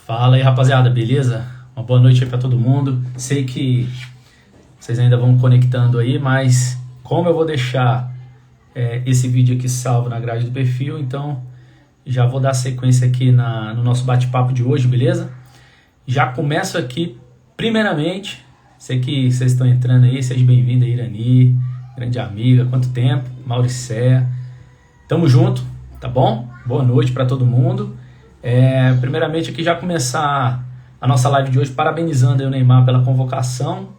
Fala aí, rapaziada, beleza? Uma boa noite aí pra todo mundo. Sei que vocês ainda vão conectando aí, mas como eu vou deixar esse vídeo aqui salvo na grade do perfil, então já vou dar sequência aqui no nosso bate-papo de hoje, beleza? Já começo aqui, primeiramente, sei que vocês estão entrando aí, seja bem-vindo aí, Irani, grande amiga, quanto tempo, Mauricé, tamo junto, tá bom? Boa noite pra todo mundo. Primeiramente aqui já começar a nossa live de hoje parabenizando aí o Neymar pela convocação,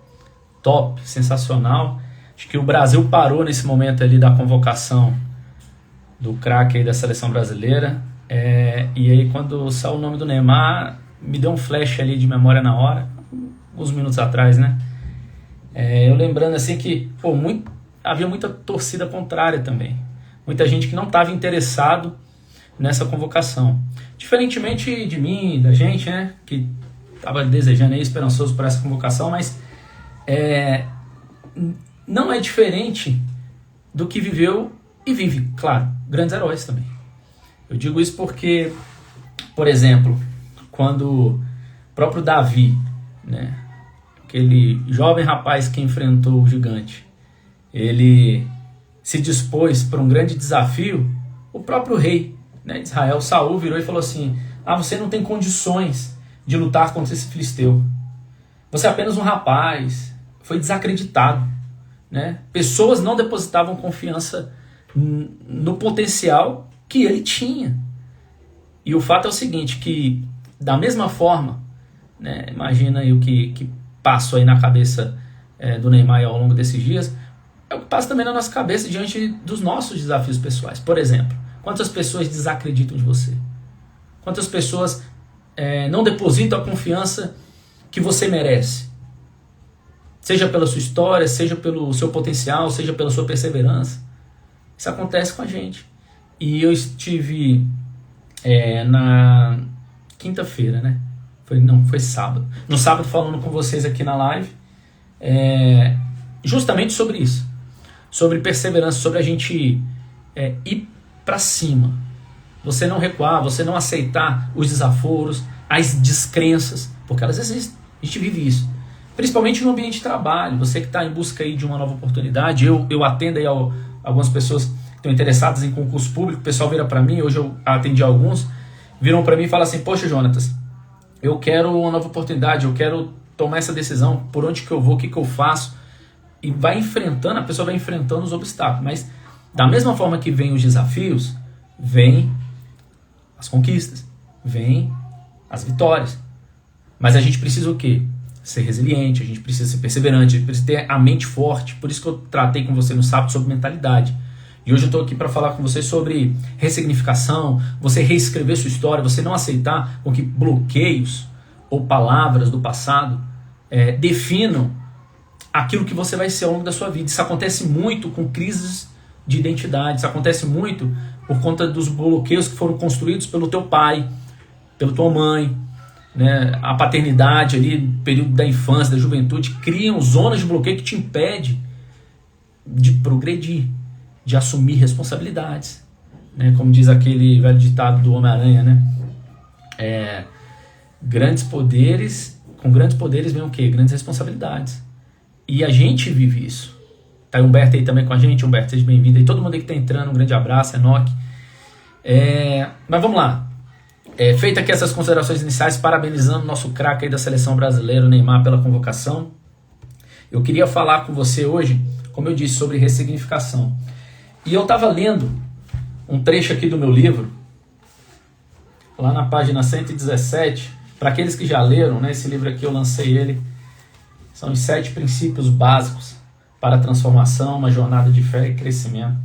top, sensacional. Acho que o Brasil parou nesse momento ali da convocação do craque aí da seleção brasileira, e aí quando saiu o nome do Neymar, me deu um flash ali de memória na hora, uns minutos atrás, né? Eu lembrando assim que havia muita torcida contrária também, muita gente que não estava interessado nessa convocação. Diferentemente de mim, da gente, né, que estava desejando aí, esperançoso por essa convocação, mas não é diferente do que viveu e vive, claro, grandes heróis também. Eu digo isso porque, por exemplo, quando o próprio Davi, né, aquele jovem rapaz que enfrentou o gigante, ele se dispôs para um grande desafio, o próprio rei, né, de Israel, Saul, virou e falou assim: você não tem condições de lutar contra esse filisteu. Você é apenas um rapaz. Foi desacreditado, né? Pessoas não depositavam confiança no potencial que ele tinha. E o fato é o seguinte, que da mesma forma, né, imagina aí o que passou aí na cabeça do Neymar ao longo desses dias, é o que passa também na nossa cabeça diante dos nossos desafios pessoais. Por exemplo, quantas pessoas desacreditam de você? Quantas pessoas não depositam a confiança que você merece? Seja pela sua história, seja pelo seu potencial, seja pela sua perseverança. Isso acontece com a gente. E eu estive na quinta-feira, né? Foi sábado. No sábado falando com vocês aqui na live, justamente sobre isso. Sobre perseverança, sobre a gente ir para cima, você não recuar, você não aceitar os desaforos, as descrenças, porque elas existem, a gente vive isso, principalmente no ambiente de trabalho. Você que está em busca aí de uma nova oportunidade, eu atendo aí algumas pessoas que estão interessadas em concurso público, o pessoal vira para mim, hoje eu atendi alguns, viram para mim e falam assim: poxa, Jonatas, eu quero uma nova oportunidade, eu quero tomar essa decisão, por onde que eu vou, o que que eu faço, e a pessoa vai enfrentando os obstáculos, mas da mesma forma que vem os desafios, vem as conquistas, vem as vitórias. Mas a gente precisa o quê? Ser resiliente, a gente precisa ser perseverante, a gente precisa ter a mente forte. Por isso que eu tratei com você no sábado sobre mentalidade. E hoje eu estou aqui para falar com você sobre ressignificação, você reescrever sua história, você não aceitar com que bloqueios ou palavras do passado definam aquilo que você vai ser ao longo da sua vida. Isso acontece muito com crises de identidade, isso acontece muito por conta dos bloqueios que foram construídos pelo teu pai, pela tua mãe, né? A paternidade ali, período da infância, da juventude, criam zonas de bloqueio que te impedem de progredir, de assumir responsabilidades, né? Como diz aquele velho ditado do Homem-Aranha, né? Com grandes poderes vem o quê? Grandes responsabilidades. E a gente vive isso. Tá aí Humberto aí também com a gente. Humberto, seja bem-vindo aí. Todo mundo aí que tá entrando, um grande abraço, Enoque. Mas vamos lá. Feita aqui essas considerações iniciais, parabenizando o nosso craque aí da seleção brasileira, o Neymar, pela convocação. Eu queria falar com você hoje, como eu disse, sobre ressignificação. E eu estava lendo um trecho aqui do meu livro, lá na página 117, para aqueles que já leram, né, esse livro aqui eu lancei ele, são os 7 princípios básicos para a transformação, uma jornada de fé e crescimento.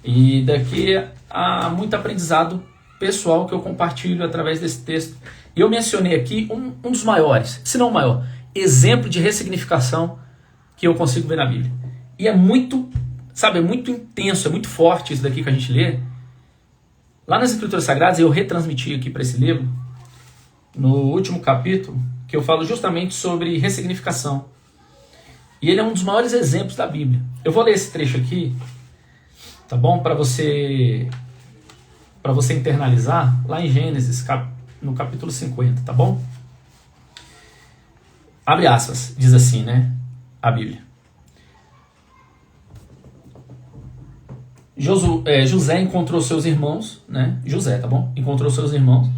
E daqui há muito aprendizado pessoal que eu compartilho através desse texto. E eu mencionei aqui um dos maiores, se não o maior, exemplo de ressignificação que eu consigo ver na Bíblia. E é muito, é muito intenso, é muito forte isso daqui que a gente lê. Lá nas Escrituras Sagradas, eu retransmiti aqui para esse livro, no último capítulo, que eu falo justamente sobre ressignificação. E ele é um dos maiores exemplos da Bíblia. Eu vou ler esse trecho aqui, tá bom? Para você internalizar, lá em Gênesis, no capítulo 50, tá bom? Abre aspas, diz assim, né? A Bíblia. José encontrou seus irmãos, né? José, tá bom? Encontrou seus irmãos.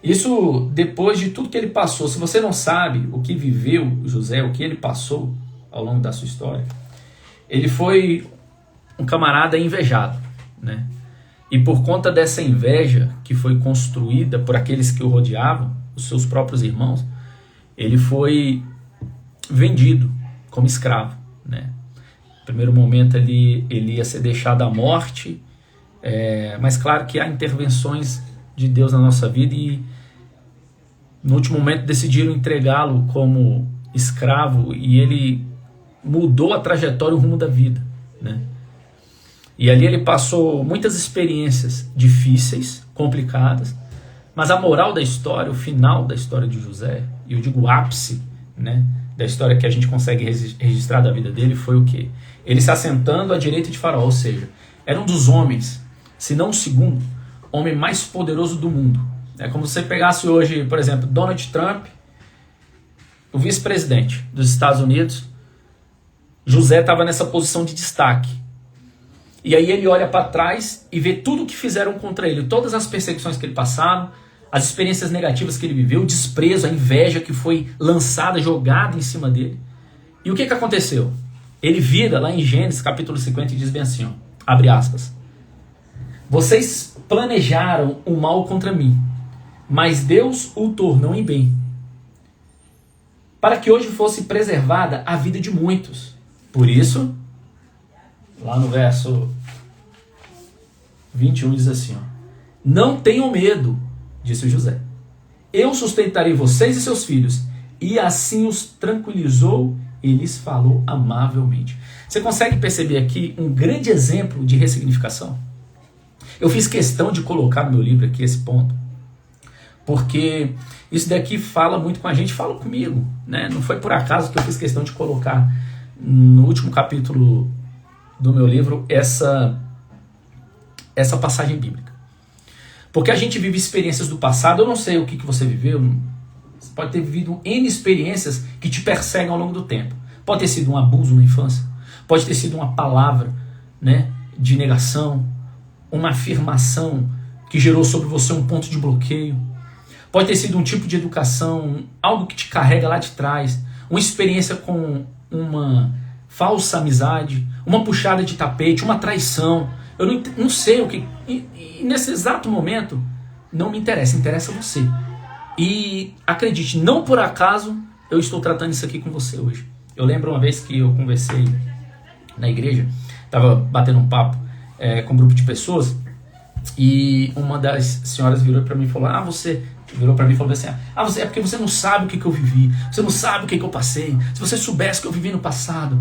Isso depois de tudo que ele passou. Se você não sabe o que viveu José, o que ele passou ao longo da sua história, ele foi um camarada invejado, né? E por conta dessa inveja que foi construída por aqueles que o rodeavam, os seus próprios irmãos, ele foi vendido como escravo, né? No primeiro momento ele ia ser deixado à morte, mas claro que há intervenções de Deus na nossa vida e no último momento decidiram entregá-lo como escravo e ele mudou a trajetória, o rumo da vida, né? E ali ele passou muitas experiências difíceis, complicadas, mas a moral da história, o final da história de José, e eu digo o ápice, né, da história que a gente consegue registrar da vida dele foi o quê? Ele se assentando à direita de Faraó, ou seja, era um dos homens, se não o segundo, homem mais poderoso do mundo. É como se você pegasse hoje, por exemplo, Donald Trump, o vice-presidente dos Estados Unidos. José estava nessa posição de destaque. E aí ele olha para trás e vê tudo o que fizeram contra ele, todas as perseguições que ele passaram, as experiências negativas que ele viveu, o desprezo, a inveja que foi lançada, jogada em cima dele. E o que aconteceu? Ele vira lá em Gênesis capítulo 50 e diz bem assim, ó, abre aspas, vocês planejaram o mal contra mim, mas Deus o tornou em bem, para que hoje fosse preservada a vida de muitos. Por isso, lá no verso 21 diz assim, ó, não tenham medo, disse José, eu sustentarei vocês e seus filhos. E assim os tranquilizou e lhes falou amavelmente. Você consegue perceber aqui um grande exemplo de ressignificação? Eu fiz questão de colocar no meu livro aqui esse ponto, porque isso daqui fala muito com a gente, fala comigo, né? Não foi por acaso que eu fiz questão de colocar no último capítulo do meu livro essa passagem bíblica. Porque a gente vive experiências do passado, eu não sei o que você viveu, você pode ter vivido N experiências que te perseguem ao longo do tempo. Pode ter sido um abuso na infância, pode ter sido uma palavra, né, de negação, uma afirmação que gerou sobre você um ponto de bloqueio, pode ter sido um tipo de educação, algo que te carrega lá de trás, uma experiência com uma falsa amizade, uma puxada de tapete, uma traição. Eu não sei o que... E nesse exato momento, não me interessa, interessa você. E acredite, não por acaso eu estou tratando isso aqui com você hoje. Eu lembro uma vez que eu conversei na igreja, estava batendo um papo com um grupo de pessoas, e uma das senhoras virou para mim e falou, você é porque você não sabe o que eu vivi, você não sabe o que eu passei, se você soubesse o que eu vivi no passado,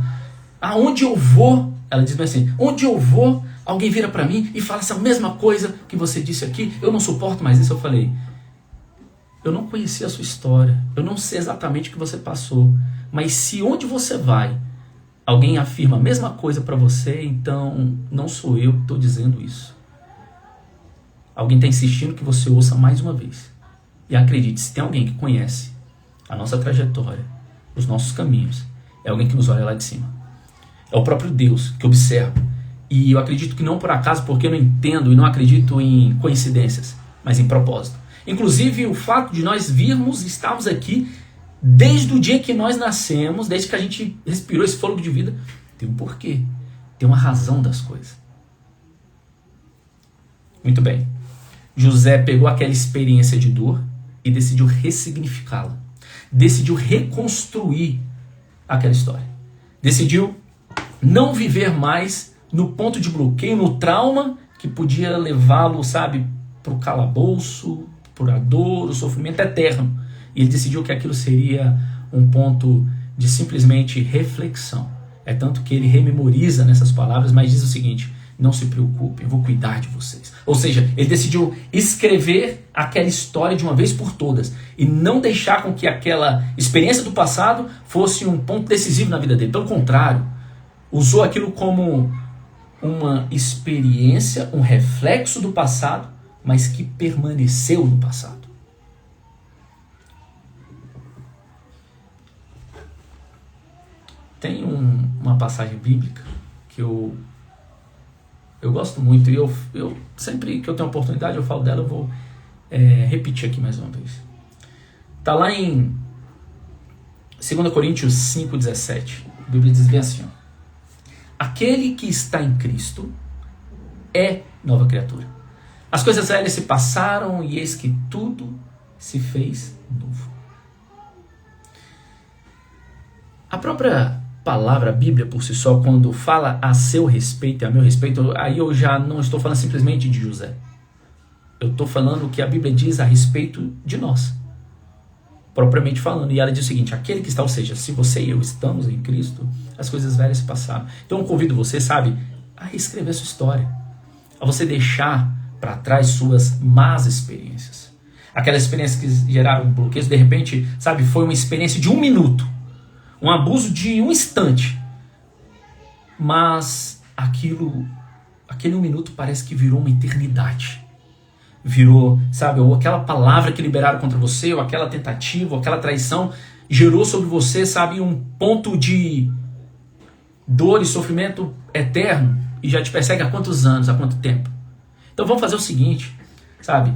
aonde eu vou, ela diz assim, onde eu vou, alguém vira para mim e fala essa mesma coisa que você disse aqui, eu não suporto mais isso. Eu falei, eu não conheci a sua história, eu não sei exatamente o que você passou, mas se onde você vai, alguém afirma a mesma coisa para você, então não sou eu que estou dizendo isso. Alguém está insistindo que você ouça mais uma vez. E acredite, se tem alguém que conhece a nossa trajetória, os nossos caminhos, é alguém que nos olha lá de cima. É o próprio Deus que observa. E eu acredito que não por acaso, porque eu não entendo e não acredito em coincidências, mas em propósito. Inclusive o fato de nós virmos, estarmos aqui, desde o dia que nós nascemos, desde que a gente respirou esse fôlego de vida, tem um porquê, tem uma razão das coisas. Muito bem. José pegou aquela experiência de dor e decidiu ressignificá-la. Decidiu reconstruir aquela história. Decidiu não viver mais no ponto de bloqueio, no trauma que podia levá-lo, para o calabouço, para a dor, o sofrimento eterno. E ele decidiu que aquilo seria um ponto de simplesmente reflexão. É tanto que ele rememoriza nessas palavras, mas diz o seguinte, não se preocupem, eu vou cuidar de vocês. Ou seja, ele decidiu escrever aquela história de uma vez por todas e não deixar com que aquela experiência do passado fosse um ponto decisivo na vida dele. Pelo contrário, usou aquilo como uma experiência, um reflexo do passado, mas que permaneceu no passado. uma passagem bíblica que eu gosto muito, e eu sempre que eu tenho oportunidade eu falo dela, eu vou repetir aqui mais uma vez. Está lá em 2 Coríntios 5,17. A Bíblia diz bem assim: ó, aquele que está em Cristo é nova criatura. As coisas velhas se passaram e eis que tudo se fez novo. A própria palavra Bíblia por si só, quando fala a seu respeito e a meu respeito, aí eu já não estou falando simplesmente de José. Eu estou falando o que a Bíblia diz a respeito de nós, propriamente falando. E ela diz o seguinte: aquele que está, ou seja, se você e eu estamos em Cristo, as coisas velhas se passaram. Então eu convido você, sabe, a reescrever sua história, a você deixar para trás suas más experiências. Aquelas experiências que geraram bloqueios, de repente, sabe, foi uma experiência de 1 minuto, um abuso de 1 instante, mas aquele 1 minuto parece que virou uma eternidade. Virou, sabe, ou aquela palavra que liberaram contra você, ou aquela tentativa, ou aquela traição, gerou sobre você, sabe, um ponto de dor e sofrimento eterno, e já te persegue há quantos anos, há quanto tempo? Então vamos fazer o seguinte, sabe,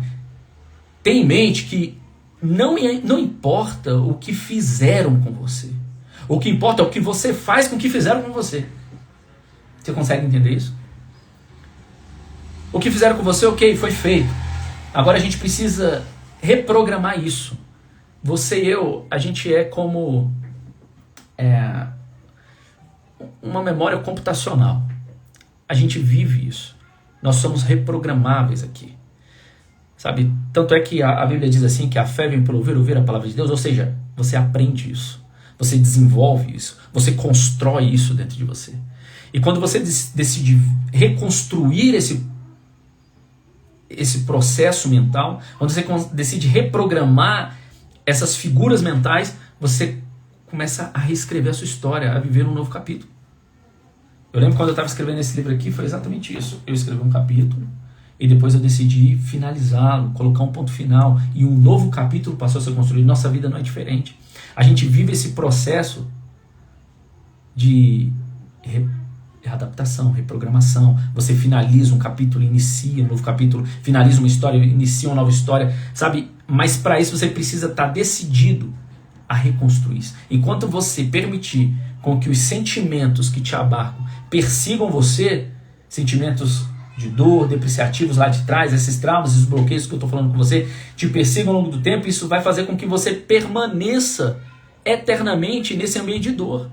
tenha em mente que não importa o que fizeram com você, o que importa é o que você faz com o que fizeram com você. Você consegue entender isso? O que fizeram com você, ok, foi feito. Agora a gente precisa reprogramar isso. Você e eu, a gente é como uma memória computacional. A gente vive isso. Nós somos reprogramáveis aqui. Sabe? Tanto é que a Bíblia diz assim, que a fé vem pelo ouvir a palavra de Deus. Ou seja, você aprende isso. Você desenvolve isso. Você constrói isso dentro de você. E quando você decide reconstruir esse processo mental, quando você decide reprogramar essas figuras mentais, você começa a reescrever a sua história, a viver um novo capítulo. Eu lembro quando eu estava escrevendo esse livro aqui, foi exatamente isso. Eu escrevi um capítulo e depois eu decidi finalizá-lo, colocar um ponto final, e um novo capítulo passou a ser construído. Nossa vida não é diferente. A gente vive esse processo de readaptação, reprogramação. Você finaliza um capítulo, inicia um novo capítulo, finaliza uma história, inicia uma nova história, sabe? Mas para isso você precisa estar decidido a reconstruir isso. Enquanto você permitir com que os sentimentos que te abarcam persigam você, sentimentos de dor, depreciativos lá de trás, esses traumas, esses bloqueios que eu estou falando com você, te persigam ao longo do tempo, isso vai fazer com que você permaneça eternamente nesse ambiente de dor.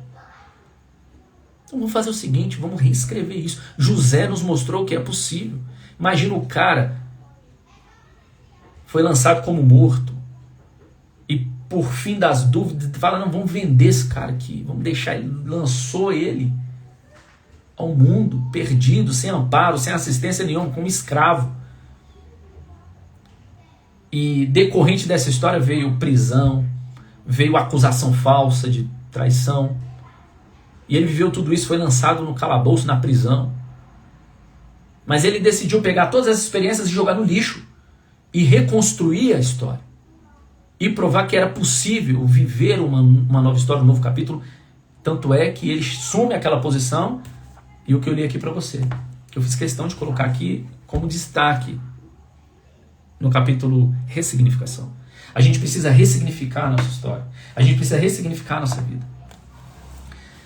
Então vamos fazer o seguinte, vamos reescrever isso. José nos mostrou que é possível. Imagina o cara foi lançado como morto e por fim das dúvidas fala, não, vamos vender esse cara aqui, vamos deixar ele, lançou ele ao mundo perdido, sem amparo, sem assistência nenhuma, como escravo. E decorrente dessa história veio prisão, veio acusação falsa de traição. E ele viveu tudo isso, foi lançado no calabouço, na prisão. Mas ele decidiu pegar todas essas experiências e jogar no lixo. E reconstruir a história. E provar que era possível viver uma nova história, um novo capítulo. Tanto é que ele assume aquela posição. E o que eu li aqui para você, que eu fiz questão de colocar aqui como destaque no capítulo ressignificação. A gente precisa ressignificar a nossa história. A gente precisa ressignificar a nossa vida.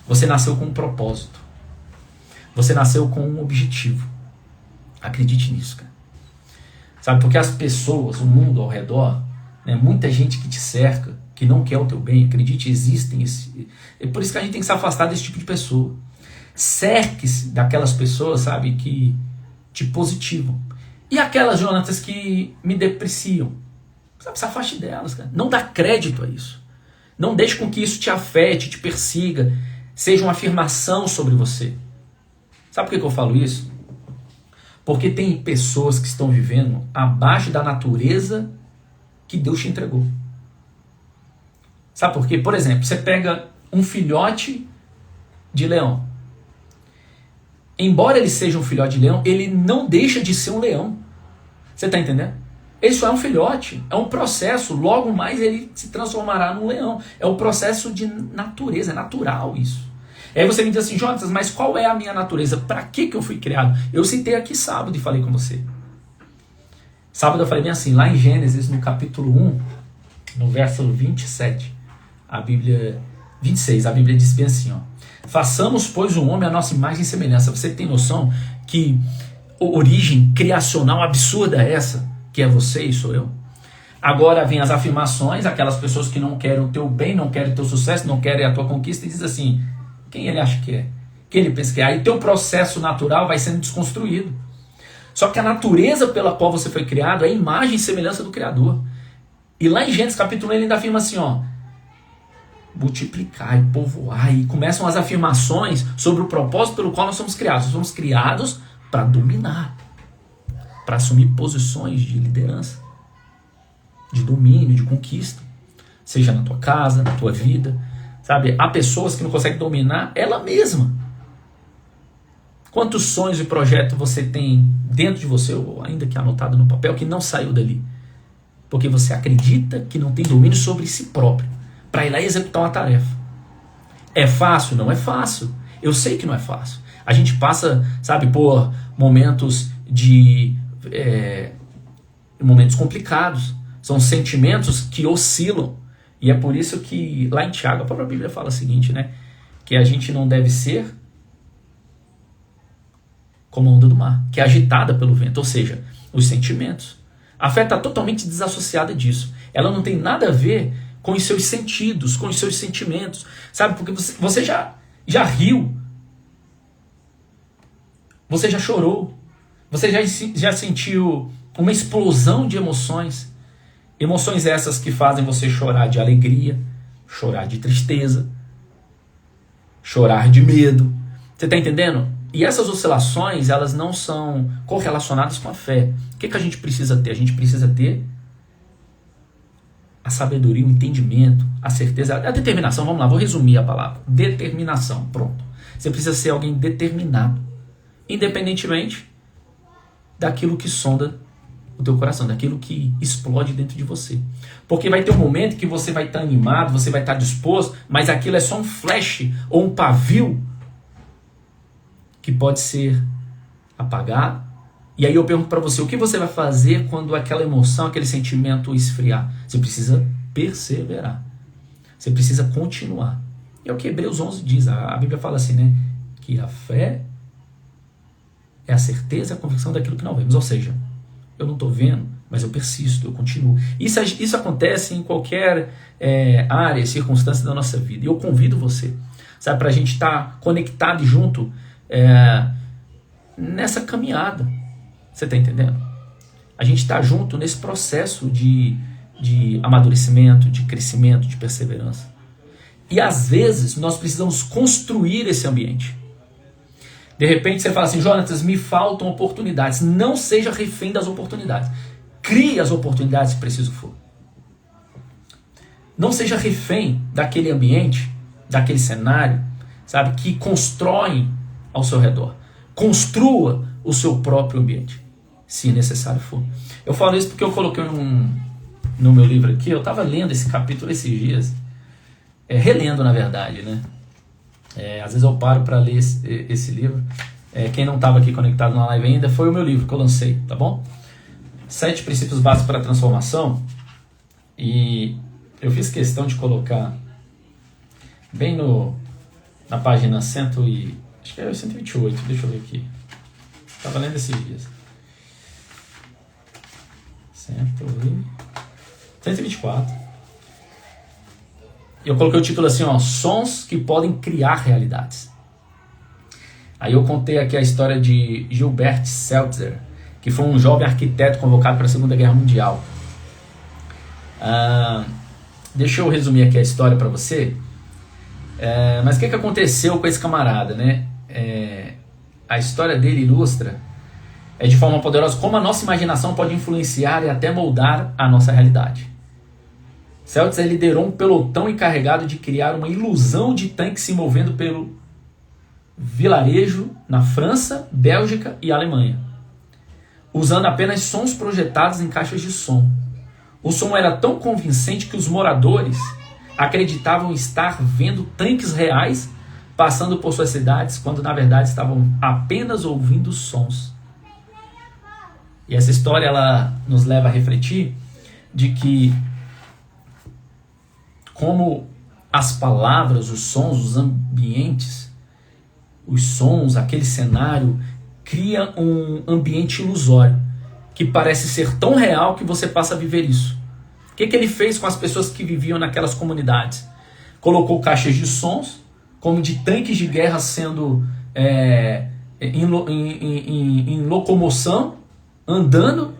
Você nasceu com um propósito. Você nasceu com um objetivo. Acredite nisso, cara. Sabe, porque as pessoas, o mundo ao redor, né, muita gente que te cerca, que não quer o teu bem, acredite, existem. É por isso que a gente tem que se afastar desse tipo de pessoa. Cerque-se daquelas pessoas, sabe, que te positivam. E aquelas, Jonatas, que me depreciam. Sabe, se afaste delas, cara. Não dá crédito a isso. Não deixe com que isso te afete, te persiga, seja uma afirmação sobre você. Sabe por que eu falo isso? Porque tem pessoas que estão vivendo abaixo da natureza que Deus te entregou. Sabe por quê? Por exemplo, você pega um filhote de leão. Embora ele seja um filhote de leão, ele não deixa de ser um leão. Você está entendendo? Ele só é um filhote, é um processo, logo mais ele se transformará num leão. É um processo de natureza, é natural isso. Aí você me diz assim, Jonatas, mas qual é a minha natureza? Para que eu fui criado? Eu citei aqui sábado e falei com você. Sábado eu falei bem assim, lá em Gênesis, no capítulo 1, no verso 27, a Bíblia, 26, a Bíblia diz bem assim, ó, façamos, pois, o homem à nossa imagem e semelhança. Você tem noção que a origem criacional absurda é essa, que é você e sou eu? Agora vem as afirmações, aquelas pessoas que não querem o teu bem, não querem o teu sucesso, não querem a tua conquista, e diz assim, quem ele acha que é? Quem ele pensa que é? Aí teu processo natural vai sendo desconstruído. Só que a natureza pela qual você foi criado é a imagem e semelhança do Criador. E lá em Gênesis capítulo 1 ele ainda afirma assim, ó, multiplicar e povoar, e começam as afirmações sobre o propósito pelo qual nós somos criados. Nós somos criados para dominar, para assumir posições de liderança, de domínio, de conquista, seja na tua casa, na tua vida, sabe? Há pessoas que não conseguem dominar ela mesma. Quantos sonhos e projetos você tem dentro de você, ou ainda que anotado no papel, que não saiu dali? Porque você acredita que não tem domínio sobre si próprio, para ir lá e executar uma tarefa. É fácil? Não é fácil. Eu sei que não é fácil. A gente passa, sabe, por momentos momentos complicados. São sentimentos que oscilam. E é por isso que lá em Tiago, a própria Bíblia fala o seguinte, né? Que a gente não deve ser como a onda do mar, que é agitada pelo vento. Ou seja, os sentimentos. A fé está totalmente desassociada disso. Ela não tem nada a ver com os seus sentidos, com os seus sentimentos. Sabe, porque você já riu. Você já chorou. Você já sentiu uma explosão de emoções. Emoções essas que fazem você chorar de alegria, chorar de tristeza, chorar de medo. Você está entendendo? E essas oscilações, elas não são correlacionadas com a fé. O que a gente precisa ter? A gente precisa ter a sabedoria, o entendimento, a certeza, a determinação. Vamos lá, vou resumir a palavra. Determinação, pronto. Você precisa ser alguém determinado, independentemente daquilo que sonda o teu coração, daquilo que explode dentro de você. Porque vai ter um momento que você vai estar animado, você vai estar disposto, mas aquilo é só um flash ou um pavio que pode ser apagado. E aí eu pergunto para você, o que você vai fazer quando aquela emoção, aquele sentimento esfriar? Você precisa perseverar. Você precisa continuar. E é o que Hebreus 11 diz. A Bíblia fala assim, né? Que a fé é a certeza e a convicção daquilo que não vemos. Ou seja, eu não estou vendo, mas eu persisto, eu continuo. Isso acontece em qualquer área, circunstância da nossa vida. E eu convido você, sabe, para a gente estar conectado e junto nessa caminhada. Você está entendendo? A gente está junto nesse processo de amadurecimento, de crescimento, de perseverança. E às vezes nós precisamos construir esse ambiente. De repente você fala assim, Jonatas, me faltam oportunidades. Não seja refém das oportunidades. Crie as oportunidades se preciso for. Não seja refém daquele ambiente, daquele cenário, sabe, que constroem ao seu redor. Construa o seu próprio ambiente, se necessário for. Eu falo isso porque eu coloquei no meu livro aqui, eu estava lendo esse capítulo esses dias, relendo na verdade, né? Às vezes eu paro para ler esse livro. Quem não estava aqui conectado na live ainda, foi o meu livro que eu lancei, tá bom? 7 princípios básicos para a transformação. E eu fiz questão de colocar bem na página 128, deixa eu ver aqui. Estava lendo esses dias. 124. E eu coloquei o título assim, ó, Sons que podem criar realidades. Aí eu contei aqui a história de Gilbert Seltzer, que foi um jovem arquiteto convocado para a Segunda Guerra Mundial. Deixa eu resumir aqui a história para você. Mas o que aconteceu com esse camarada, né? A história dele ilustra de forma poderosa como a nossa imaginação pode influenciar e até moldar a nossa realidade. Seltzer liderou um pelotão encarregado de criar uma ilusão de tanques se movendo pelo vilarejo na França, Bélgica e Alemanha, usando apenas sons projetados em caixas de som. O som era tão convincente que os moradores acreditavam estar vendo tanques reais passando por suas cidades, quando na verdade estavam apenas ouvindo sons. E essa história ela nos leva a refletir de que como as palavras, os sons, os ambientes, os sons, aquele cenário, cria um ambiente ilusório, que parece ser tão real que você passa a viver isso. O que ele fez com as pessoas que viviam naquelas comunidades? Colocou caixas de sons, como de tanques de guerra sendo em locomoção, andando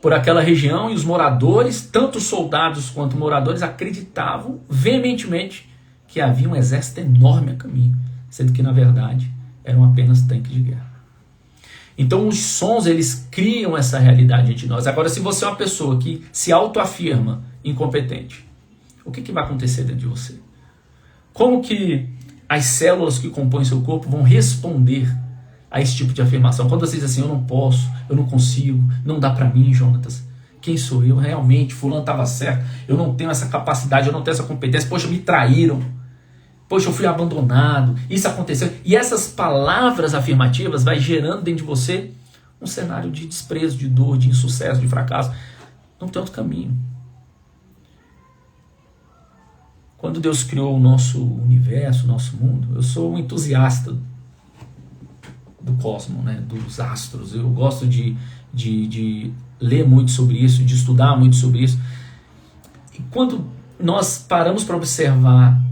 por aquela região, e os moradores, tanto soldados quanto moradores, acreditavam veementemente que havia um exército enorme a caminho, sendo que na verdade eram apenas tanques de guerra. Então os sons, eles criam essa realidade entre nós. Agora, se você é uma pessoa que se autoafirma incompetente, o que vai acontecer dentro de você? Como que as células que compõem seu corpo vão responder a esse tipo de afirmação? Quando você diz assim, eu não posso, eu não consigo, não dá pra mim, Jonatas. Quem sou eu? Realmente, fulano estava certo, eu não tenho essa capacidade, eu não tenho essa competência, poxa, me traíram, poxa, eu fui abandonado, isso aconteceu. E essas palavras afirmativas vai gerando dentro de você um cenário de desprezo, de dor, de insucesso, de fracasso. Não tem outro caminho. Quando Deus criou o nosso universo, o nosso mundo, eu sou um entusiasta do cosmos, né, dos astros. Eu gosto de ler muito sobre isso, de estudar muito sobre isso. E quando nós paramos para observar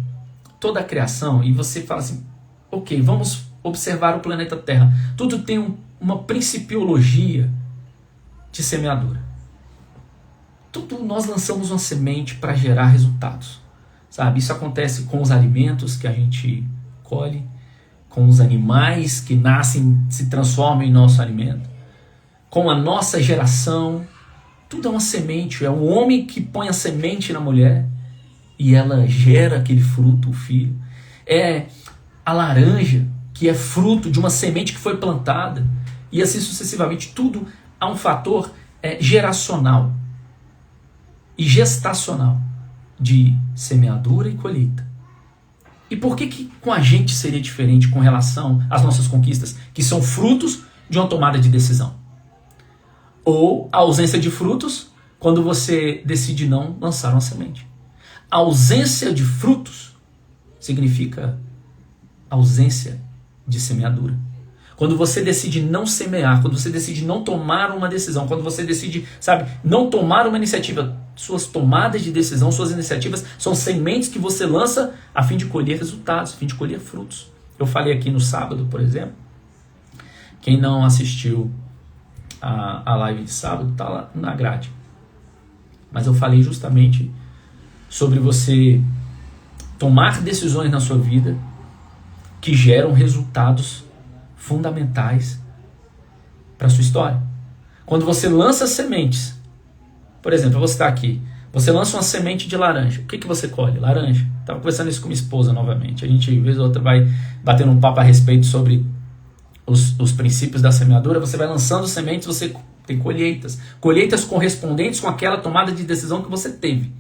toda a criação, e você fala assim, ok, vamos observar o planeta Terra. Tudo tem uma principiologia de semeadura. Tudo nós lançamos uma semente para gerar resultados. Sabe? Isso acontece com os alimentos que a gente colhe, com os animais que nascem, se transformam em nosso alimento, com a nossa geração. Tudo é uma semente. É um homem que põe a semente na mulher e ela gera aquele fruto, o filho. É a laranja, que é fruto de uma semente que foi plantada, e assim sucessivamente. Tudo há um fator geracional e gestacional, de semeadura e colheita. E por que com a gente seria diferente com relação às nossas conquistas, que são frutos de uma tomada de decisão? Ou a ausência de frutos, quando você decide não lançar uma semente. A ausência de frutos significa ausência de semeadura. Quando você decide não semear, quando você decide não tomar uma decisão, quando você decide, não tomar uma iniciativa, suas tomadas de decisão, suas iniciativas são sementes que você lança a fim de colher resultados, a fim de colher frutos. Eu falei aqui no sábado, por exemplo, quem não assistiu a live de sábado está lá na grade. Mas eu falei justamente sobre você tomar decisões na sua vida que geram resultados fundamentais para a sua história. Quando você lança sementes, por exemplo, eu vou citar aqui, você lança uma semente de laranja, o que você colhe? Laranja. Estava conversando isso com minha esposa novamente, a gente, vez ou outra, vai batendo um papo a respeito sobre os princípios da semeadura. Você vai lançando sementes, você tem colheitas correspondentes com aquela tomada de decisão que você teve.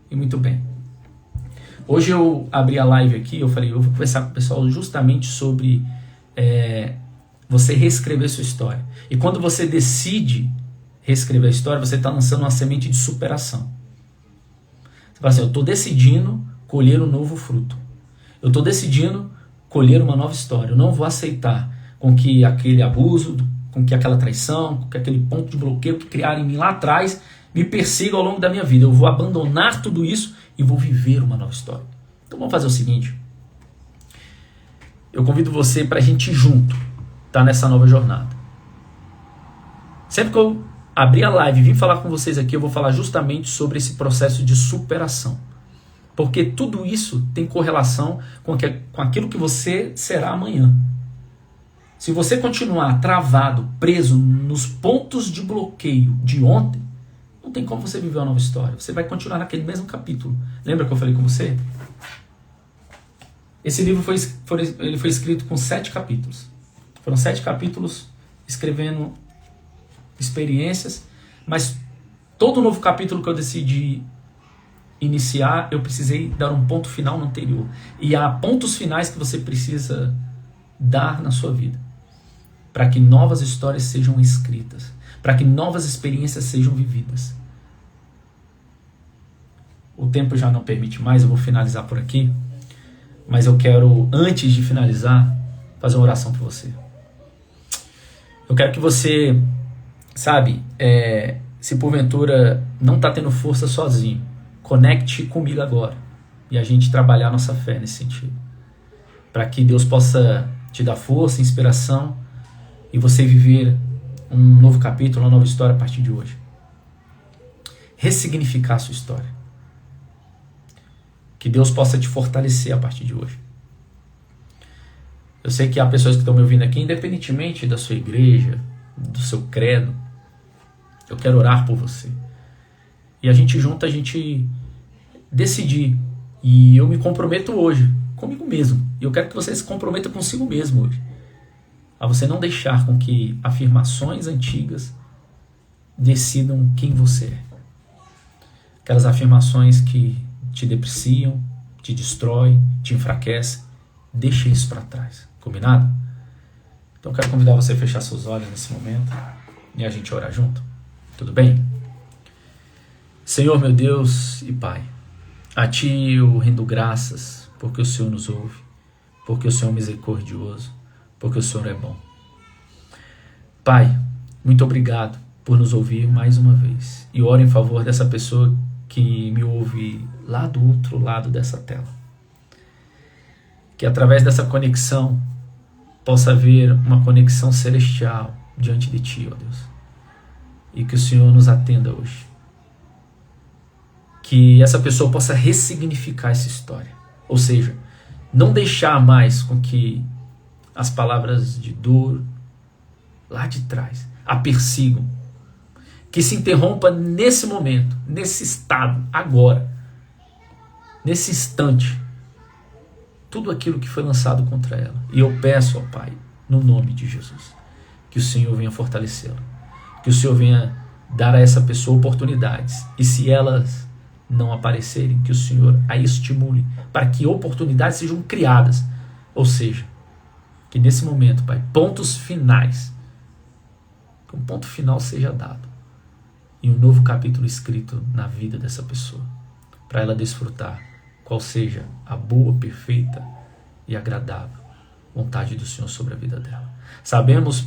E muito bem. Hoje eu abri a live aqui, eu falei, eu vou conversar com o pessoal justamente sobre você reescrever sua história. E quando você decide reescrever a história, você está lançando uma semente de superação. Você fala assim, eu estou decidindo colher um novo fruto. Eu estou decidindo colher uma nova história. Eu não vou aceitar com que aquele abuso, com que aquela traição, com que aquele ponto de bloqueio que criaram em mim lá atrás me persiga ao longo da minha vida. Eu vou abandonar tudo isso e vou viver uma nova história. Então vamos fazer o seguinte. Eu convido você para a gente ir junto, tá, nessa nova jornada. Sempre que eu abrir a live e vim falar com vocês aqui, eu vou falar justamente sobre esse processo de superação. Porque tudo isso tem correlação com aquilo que você será amanhã. Se você continuar travado, preso nos pontos de bloqueio de ontem, não tem como você viver uma nova história. Você vai continuar naquele mesmo capítulo. Lembra que eu falei com você? Esse livro ele foi escrito com 7 capítulos. Foram 7 capítulos escrevendo experiências, mas todo novo capítulo que eu decidi iniciar, eu precisei dar um ponto final no anterior. E há pontos finais que você precisa dar na sua vida, para que novas histórias sejam escritas, para que novas experiências sejam vividas. O tempo já não permite mais, eu vou finalizar por aqui, mas eu quero, antes de finalizar, fazer uma oração por você. Eu quero que você, se porventura não está tendo força sozinho, conecte comigo agora e a gente trabalhar a nossa fé nesse sentido, para que Deus possa te dar força, inspiração e você viver um novo capítulo, uma nova história a partir de hoje. Ressignificar a sua história. Que Deus possa te fortalecer a partir de hoje. Eu sei que há pessoas que estão me ouvindo aqui, independentemente da sua igreja, do seu credo. Eu quero orar por você. E a gente decidir. E eu me comprometo hoje, comigo mesmo. E eu quero que você se comprometa consigo mesmo hoje. A você não deixar com que afirmações antigas decidam quem você é. Aquelas afirmações que te depreciam, te destroem, te enfraquecem. Deixa isso para trás. Combinado? Então eu quero convidar você a fechar seus olhos nesse momento e a gente orar junto. Tudo bem? Senhor, meu Deus e Pai, a Ti eu rendo graças porque o Senhor nos ouve, porque o Senhor é misericordioso, porque o Senhor é bom. Pai, muito obrigado por nos ouvir mais uma vez. E oro em favor dessa pessoa que me ouve lá do outro lado dessa tela. Que através dessa conexão possa haver uma conexão celestial diante de Ti, ó Deus. E que o Senhor nos atenda hoje. Que essa pessoa possa ressignificar essa história. Ou seja, não deixar mais com que as palavras de dor lá de trás a persigam. Que se interrompa nesse momento, nesse estado, agora, nesse instante, tudo aquilo que foi lançado contra ela. E eu peço, ó Pai, no nome de Jesus, que o Senhor venha fortalecê-la, que o Senhor venha dar a essa pessoa oportunidades, e se elas não aparecerem, que o Senhor a estimule, para que oportunidades sejam criadas, ou seja, que nesse momento, Pai, pontos finais, que um ponto final seja dado, e um novo capítulo escrito na vida dessa pessoa, para ela desfrutar qual seja a boa, perfeita e agradável vontade do Senhor sobre a vida dela. Sabemos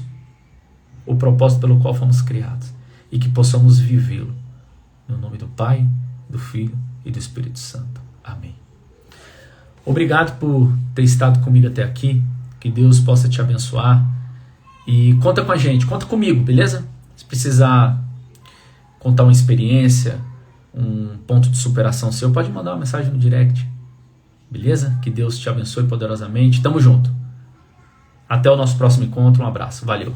o propósito pelo qual fomos criados e que possamos vivê-lo. No nome do Pai, do Filho e do Espírito Santo. Amém. Obrigado por ter estado comigo até aqui. Que Deus possa te abençoar. E conta com a gente, conta comigo, beleza? Se precisar contar uma experiência, um ponto de superação seu, pode mandar uma mensagem no direct. Beleza? Que Deus te abençoe poderosamente. Tamo junto. Até o nosso próximo encontro. Um abraço. Valeu.